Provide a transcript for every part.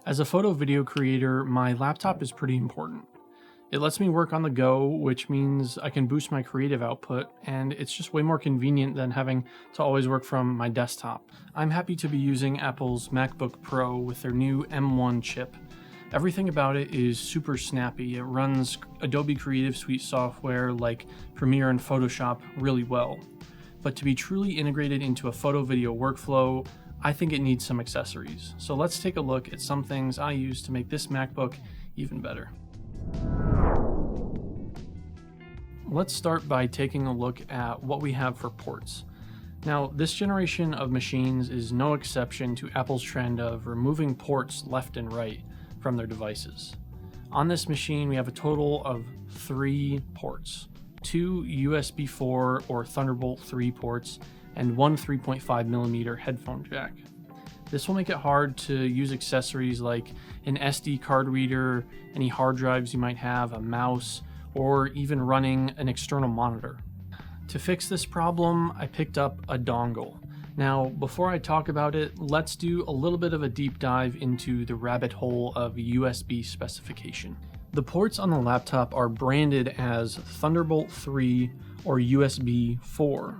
As a photo video creator, my laptop is pretty important. It lets me work on the go, which means I can boost my creative output, and it's just way more convenient than having to always work from my desktop. I'm happy to be using Apple's MacBook Pro with their new M1 chip. Everything about it is super snappy. It runs Adobe Creative Suite software like Premiere and Photoshop really well. But to be truly integrated into a photo video workflow, I think it needs some accessories. So let's take a look at some things I use to make this MacBook even better. Let's start by taking a look at what we have for ports. Now, this generation of machines is no exception to Apple's trend of removing ports left and right from their devices. On this machine, we have a total of 3 ports, 2 USB 4 or Thunderbolt 3 ports, and 1 3.5mm headphone jack. This will make it hard to use accessories like an SD card reader, any hard drives you might have, a mouse, or even running an external monitor. To fix this problem, I picked up a dongle. Now, before I talk about it, let's do a little bit of a deep dive into the rabbit hole of USB specification. The ports on the laptop are branded as Thunderbolt 3 or USB 4.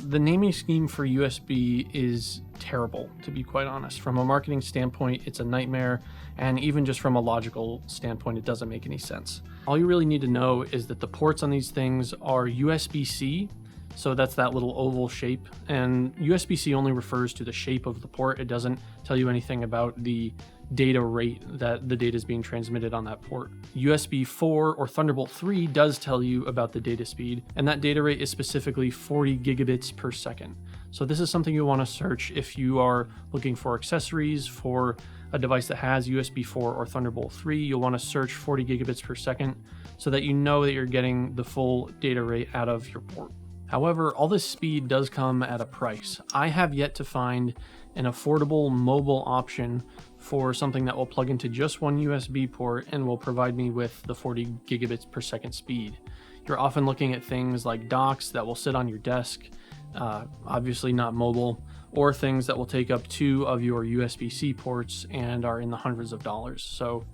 The naming scheme for USB is terrible, to be quite honest. From a marketing standpoint, it's a nightmare, and even just from a logical standpoint, it doesn't make any sense. All you really need to know is that the ports on these things are USB-C, so that's that little oval shape, and USB-C only refers to the shape of the port. It doesn't tell you anything about the data rate that the data is being transmitted on that port. USB 4 or Thunderbolt 3 does tell you about the data speed, and that data rate is specifically 40 gigabits per second. So this is something you want to search if you are looking for accessories for a device that has USB 4 or Thunderbolt 3. You'll want to search 40 gigabits per second so that you know that you're getting the full data rate out of your port. However, all this speed does come at a price. I have yet to find an affordable mobile option for something that will plug into just one USB port and will provide me with the 40 gigabits per second speed. You're often looking at things like docks that will sit on your desk, obviously not mobile, or things that will take up 2 of your USB-C ports and are in the hundreds of dollars. So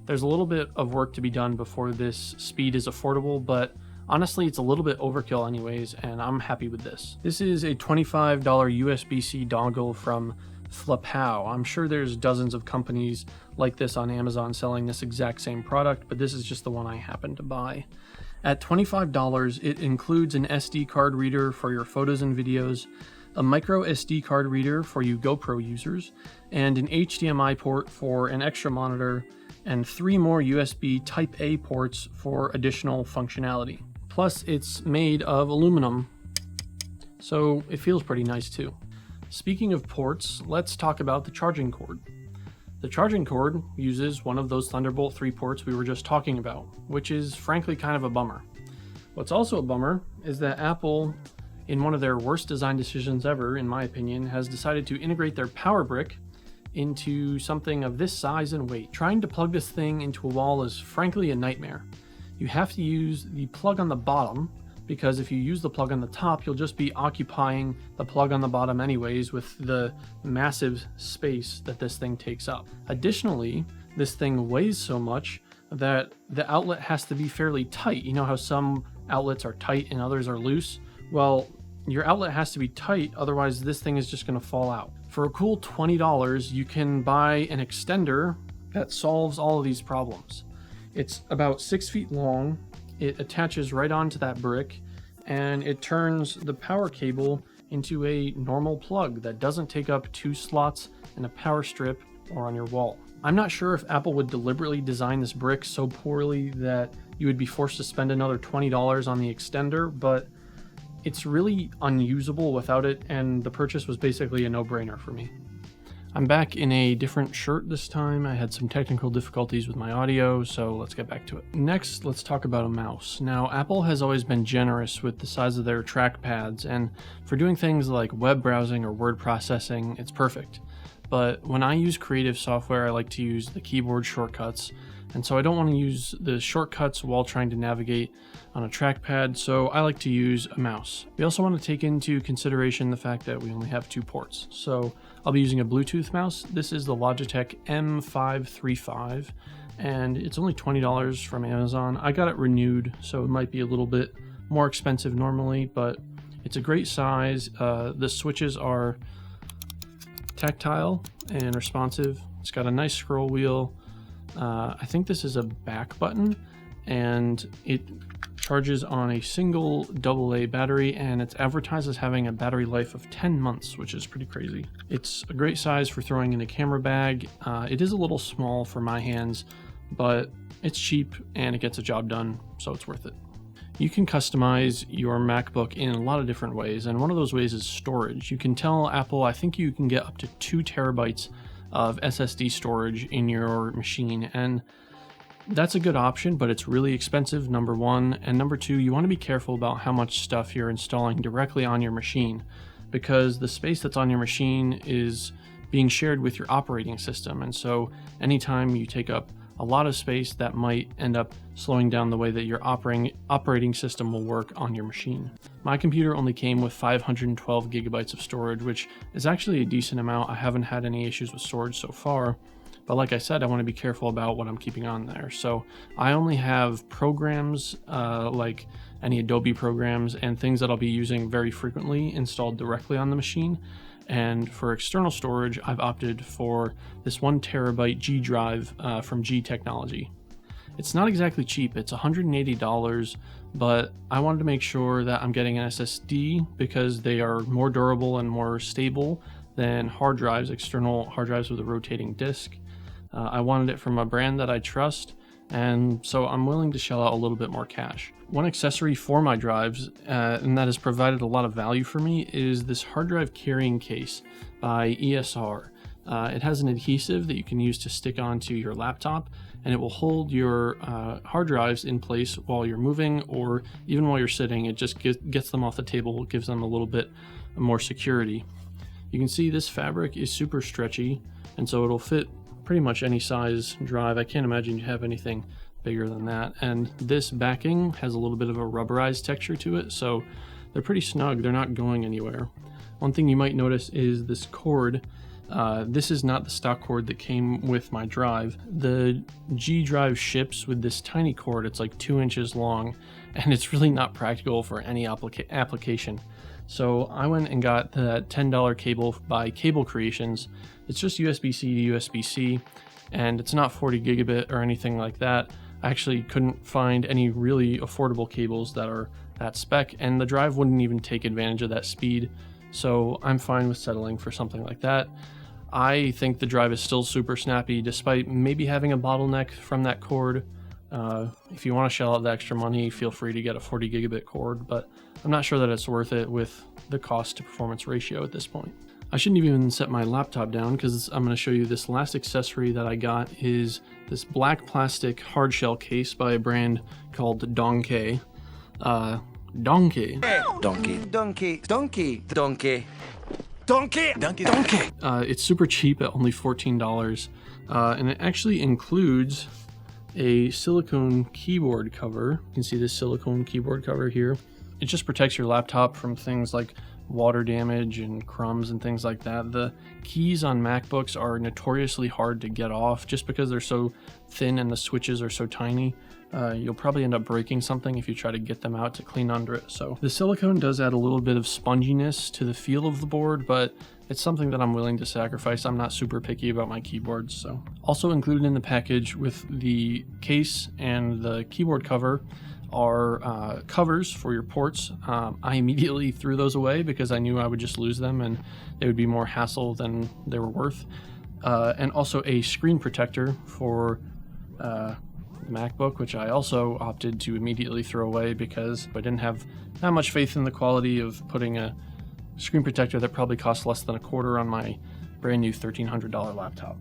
there's a little bit of work to be done before this speed is affordable, but honestly, it's a little bit overkill anyways, and I'm happy with this. This is a $25 USB-C dongle from FlePow. I'm sure there's dozens of companies like this on Amazon selling this exact same product, but this is just the one I happened to buy. At $25, it includes an SD card reader for your photos and videos, a micro SD card reader for you GoPro users, and an HDMI port for an extra monitor, and 3 more USB Type-A ports for additional functionality. Plus, it's made of aluminum, so it feels pretty nice too. Speaking of ports, let's talk about the charging cord. The charging cord uses one of those Thunderbolt 3 ports we were just talking about, which is frankly kind of a bummer. What's also a bummer is that Apple, in one of their worst design decisions ever, in my opinion, has decided to integrate their power brick into something of this size and weight. Trying to plug this thing into a wall is frankly a nightmare. You have to use the plug on the bottom, because if you use the plug on the top, you'll just be occupying the plug on the bottom anyways with the massive space that this thing takes up. Additionally, this thing weighs so much that the outlet has to be fairly tight. You know how some outlets are tight and others are loose? Well, your outlet has to be tight, otherwise this thing is just going to fall out. For a cool $20, you can buy an extender that solves all of these problems. It's about 6 feet long, it attaches right onto that brick, and it turns the power cable into a normal plug that doesn't take up 2 slots in a power strip or on your wall. I'm not sure if Apple would deliberately design this brick so poorly that you would be forced to spend another $20 on the extender, but it's really unusable without it, and the purchase was basically a no-brainer for me. I'm back in a different shirt this time. I had some technical difficulties with my audio, so let's get back to it. Next, let's talk about a mouse. Now, Apple has always been generous with the size of their trackpads, and for doing things like web browsing or word processing, it's perfect. But when I use creative software, I like to use the keyboard shortcuts, and so I don't want to use the shortcuts while trying to navigate on a trackpad, so I like to use a mouse. We also want to take into consideration the fact that we only have 2 ports. So I'll be using a Bluetooth mouse. This is the Logitech M535, and it's only $20 from Amazon. I got it renewed, so it might be a little bit more expensive normally, but it's a great size. The switches are tactile and responsive. It's got a nice scroll wheel. I think this is a back button, and it charges on a single AA battery, and it's advertised as having a battery life of 10 months, which is pretty crazy. It's a great size for throwing in a camera bag. It is a little small for my hands, but it's cheap and it gets a job done, so it's worth it. You can customize your MacBook in a lot of different ways, and one of those ways is storage. You can tell Apple, I think you can get up to 2 terabytes of SSD storage in your machine, and that's a good option, but it's really expensive, number one, and number two, you want to be careful about how much stuff you're installing directly on your machine, because the space that's on your machine is being shared with your operating system, and so anytime you take up a lot of space, that might end up slowing down the way that your operating system will work on your machine. My computer only came with 512 gigabytes of storage, which is actually a decent amount. I haven't had any issues with storage so far, but like I said, I want to be careful about what I'm keeping on there. So I only have programs like any Adobe programs and things that I'll be using very frequently installed directly on the machine. And for external storage, I've opted for this 1 terabyte G drive from G Technology. It's not exactly cheap, it's $180, but I wanted to make sure that I'm getting an SSD because they are more durable and more stable than hard drives, external hard drives with a rotating disk. I wanted it from a brand that I trust, and so I'm willing to shell out a little bit more cash. One accessory for my drives, and that has provided a lot of value for me, is this hard drive carrying case by ESR. It has an adhesive that you can use to stick onto your laptop, and it will hold your hard drives in place while you're moving or even while you're sitting. It just gets them off the table, gives them a little bit more security. You can see this fabric is super stretchy, and so it'll fit pretty much any size drive. I can't imagine you have anything bigger than that, and this backing has a little bit of a rubberized texture to it, so they're pretty snug. They're not going anywhere. One thing you might notice is this cord. This is not the stock cord that came with my drive. The G drive ships with this tiny cord. It's like 2 inches long, and it's really not practical for any application. So I went and got the $10 cable by Cable Creations. It's just USB-C to USB-C, and it's not 40 gigabit or anything like that. I actually couldn't find any really affordable cables that are that spec, and the drive wouldn't even take advantage of that speed, so I'm fine with settling for something like that. I think the drive is still super snappy despite maybe having a bottleneck from that cord. If you want to shell out the extra money, feel free to get a 40 gigabit cord, but I'm not sure that it's worth it with the cost to performance ratio at this point. I shouldn't even set my laptop down because I'm going to show you this last accessory that I got is this black plastic hard shell case by a brand called Dongle. Donkey. It's super cheap at only $14, and it actually includes a silicone keyboard cover. You can see this silicone keyboard cover here. It just protects your laptop from things like water damage and crumbs and things like that. The keys on MacBooks are notoriously hard to get off just because they're so thin and the switches are so tiny. You'll probably end up breaking something if you try to get them out to clean under it. So the silicone does add a little bit of sponginess to the feel of the board, but it's something that I'm willing to sacrifice. I'm not super picky about my keyboards. So also included in the package with the case and the keyboard cover are covers for your ports. I immediately threw those away because I knew I would just lose them and they would be more hassle than they were worth. And also a screen protector for MacBook, which I also opted to immediately throw away because I didn't have that much faith in the quality of putting a screen protector that probably cost less than a quarter on my brand new $1,300 laptop.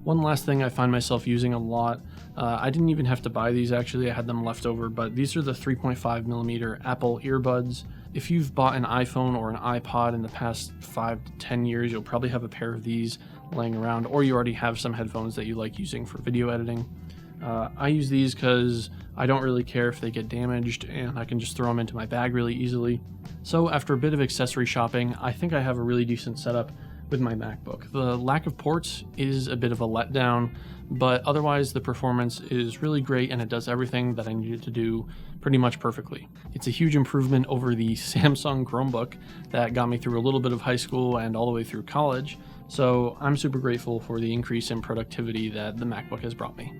One last thing I find myself using a lot, I didn't even have to buy these actually, I had them left over, but these are the 3.5mm Apple earbuds. If you've bought an iPhone or an iPod in the past 5 to 10 years, you'll probably have a pair of these laying around, or you already have some headphones that you like using for video editing. I use these because I don't really care if they get damaged and I can just throw them into my bag really easily. So after a bit of accessory shopping, I think I have a really decent setup with my MacBook. The lack of ports is a bit of a letdown, but otherwise the performance is really great and it does everything that I need it to do pretty much perfectly. It's a huge improvement over the Samsung Chromebook that got me through a little bit of high school and all the way through college, so I'm super grateful for the increase in productivity that the MacBook has brought me.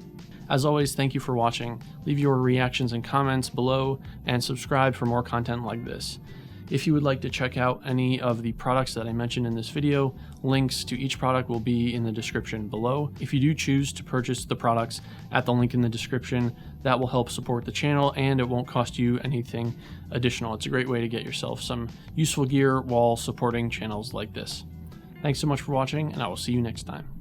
As always, thank you for watching. Leave your reactions and comments below and subscribe for more content like this. If you would like to check out any of the products that I mentioned in this video, links to each product will be in the description below. If you do choose to purchase the products at the link in the description, that will help support the channel and it won't cost you anything additional. It's a great way to get yourself some useful gear while supporting channels like this. Thanks so much for watching, and I will see you next time.